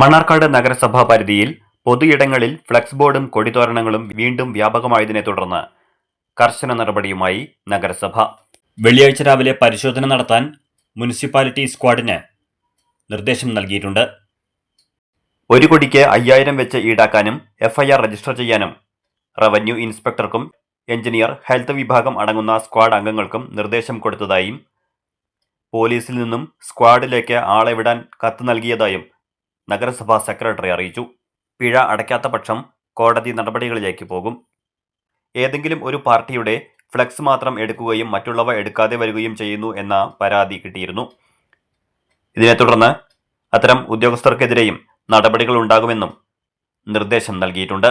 മണ്ണാർക്കാട് നഗരസഭാ പരിധിയിൽ പൊതുയിടങ്ങളിൽ ഫ്ലക്സ് ബോർഡും കൊടിതോരണങ്ങളും വീണ്ടും വ്യാപകമായതിനെ തുടർന്ന് കർശന നടപടിയുമായി നഗരസഭ. വെള്ളിയാഴ്ച രാവിലെ പരിശോധന നടത്താൻ മുനിസിപ്പാലിറ്റി സ്ക്വാഡിന് നിർദ്ദേശം നൽകിയിട്ടുണ്ട്. ഒരു കൊടിക്ക് 5000 വെച്ച് ഈടാക്കാനും FIR രജിസ്റ്റർ ചെയ്യാനും റവന്യൂ ഇൻസ്പെക്ടർക്കും എഞ്ചിനീയർ, ഹെൽത്ത് വിഭാഗം അടങ്ങുന്ന സ്ക്വാഡ് അംഗങ്ങൾക്കും നിർദ്ദേശം കൊടുത്തതായും പോലീസിൽ നിന്നും സ്ക്വാഡിലേക്ക് ആളെ വിടാൻ കത്ത് നൽകിയതായും നഗരസഭാ സെക്രട്ടറി അറിയിച്ചു. പിഴ അടയ്ക്കാത്ത പക്ഷം കോടതി നടപടികളിലേക്ക് പോകും. ഏതെങ്കിലും ഒരു പാർട്ടിയുടെ ഫ്ലെക്സ് മാത്രം എടുക്കുകയും മറ്റുള്ളവ എടുക്കാതെ വരികയും ചെയ്യുന്നു എന്ന പരാതി കിട്ടിയിരുന്നു. ഇതിനെ തുടർന്ന് അത്തരം ഉദ്യോഗസ്ഥർക്കെതിരെയും നടപടികൾ ഉണ്ടാകുമെന്നും നിർദ്ദേശം നൽകിയിട്ടുണ്ട്.